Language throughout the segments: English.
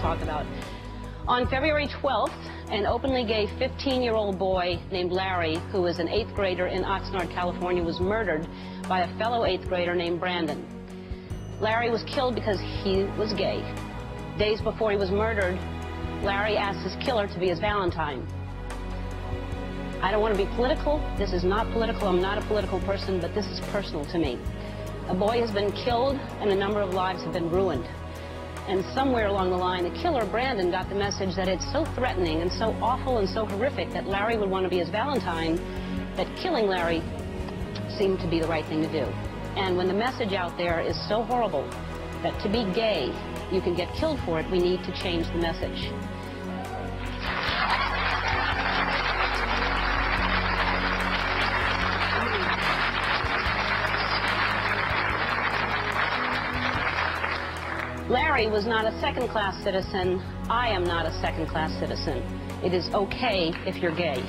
talk about. On February 12th, an openly gay 15-year-old boy named Larry, who was an 8th grader in Oxnard, California, was murdered by a fellow 8th grader named Brandon. Larry was killed because he was gay. Days before he was murdered, Larry asked his killer to be his Valentine. I don't want to be political. This is not political. I'm not a political person, but this is personal to me. A boy has been killed, and a number of lives have been ruined. And somewhere along the line, the killer, Brandon, got the message that it's so threatening and so awful and so horrific that Larry would want to be his Valentine, that killing Larry seemed to be the right thing to do. And when the message out there is so horrible that to be gay, you can get killed for it, we need to change the message. Larry was not a second-class citizen. I am not a second-class citizen. It is okay if you're gay.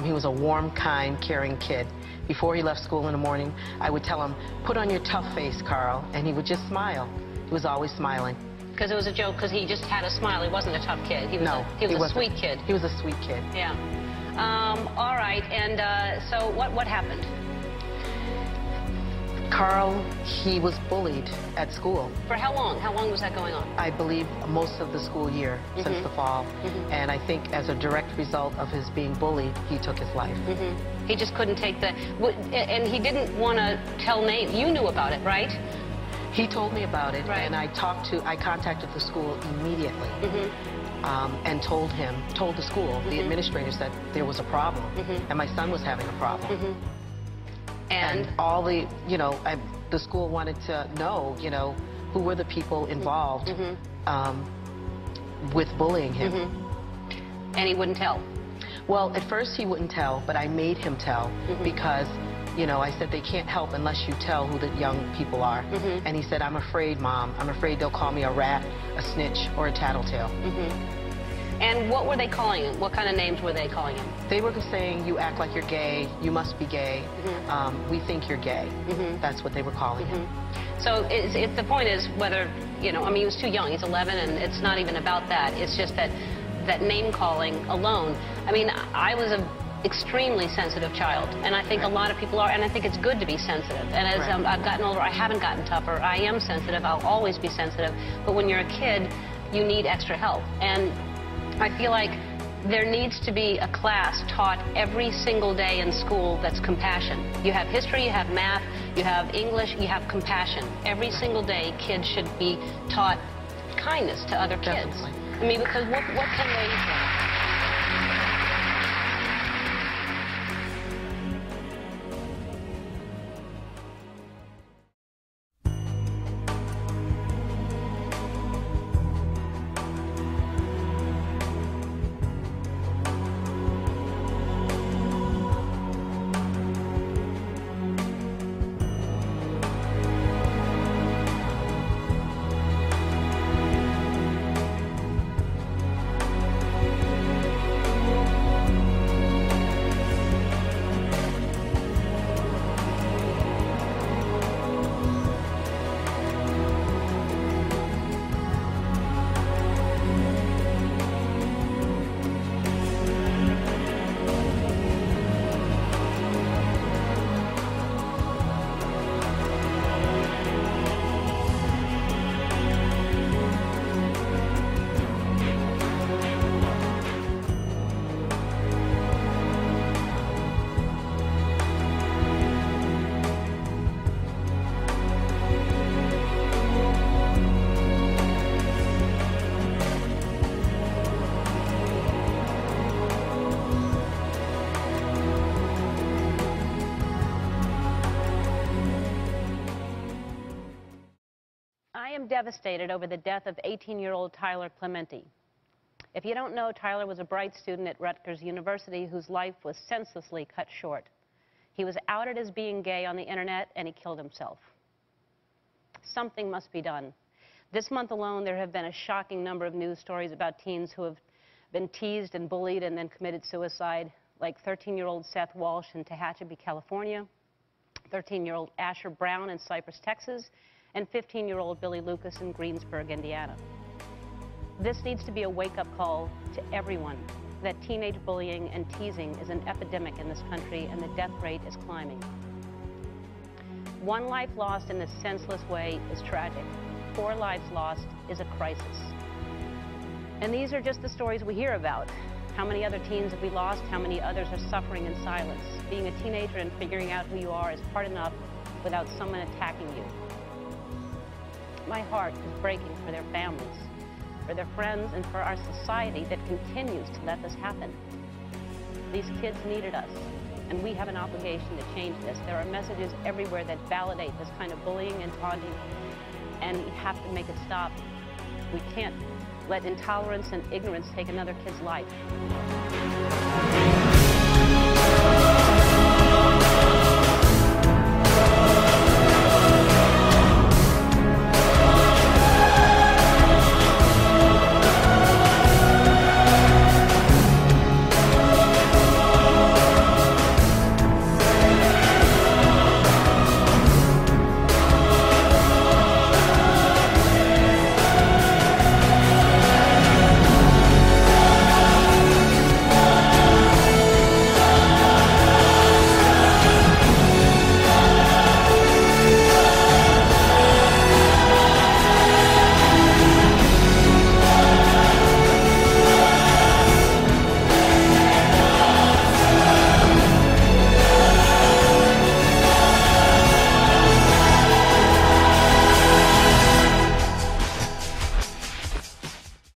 He was a warm, kind, caring kid. Before he left school in the morning, I would tell him, "Put on your tough face, Carl," and he would just smile. He was always smiling. Because it was a joke, because he just had a smile. He wasn't a tough kid. He was a sweet kid. He was a sweet kid. Yeah. All right, and so what happened? Carl, he was bullied at school. For how long? How long was that going on? I believe most of the school year, since the fall. And I think as a direct result of his being bullied, he took his life. He just couldn't take the... And he didn't want to tell names. You knew about it, right? He told me about it, right. And I contacted the school immediately. And told the school, the administrators, that there was a problem, and my son was having a problem. And all the, the school wanted to know, who were the people involved with bullying him. And he wouldn't tell? Well, at first he wouldn't tell, but I made him tell because, I said they can't help unless you tell who the young people are. And he said, "I'm afraid, Mom. I'm afraid they'll call me a rat, a snitch, or a tattletale." And what were they calling him? What kind of names were they calling him? They were saying, "You act like you're gay, you must be gay, we think you're gay." That's what they were calling him. So the point is whether, he was too young. He's 11, and it's not even about that. It's just that name-calling alone. I mean, I was an extremely sensitive child, and I think a lot of people are, and I think it's good to be sensitive. And as I've gotten older, I haven't gotten tougher. I am sensitive. I'll always be sensitive. But when you're a kid, you need extra help. And I feel like there needs to be a class taught every single day in school that's compassion. You have history, you have math, you have English, you have compassion. Every single day, kids should be taught kindness to other kids. Definitely. I mean, because what can they say? I'm devastated over the death of 18-year-old Tyler Clementi. If you don't know, Tyler was a bright student at Rutgers University whose life was senselessly cut short. He was outed as being gay on the internet, and he killed himself. Something must be done. This month alone, there have been a shocking number of news stories about teens who have been teased and bullied and then committed suicide, like 13-year-old Seth Walsh in Tehachapi, California, 13-year-old Asher Brown in Cypress, Texas, and 15-year-old Billy Lucas in Greensburg, Indiana. This needs to be a wake-up call to everyone that teenage bullying and teasing is an epidemic in this country, and the death rate is climbing. One life lost in this senseless way is tragic. 4 lives lost is a crisis. And these are just the stories we hear about. How many other teens have we lost? How many others are suffering in silence? Being a teenager and figuring out who you are is hard enough without someone attacking you. My heart is breaking for their families, for their friends, and for our society that continues to let this happen. These kids needed us, and we have an obligation to change this. There are messages everywhere that validate this kind of bullying and taunting, and we have to make it stop. We can't let intolerance and ignorance take another kid's life.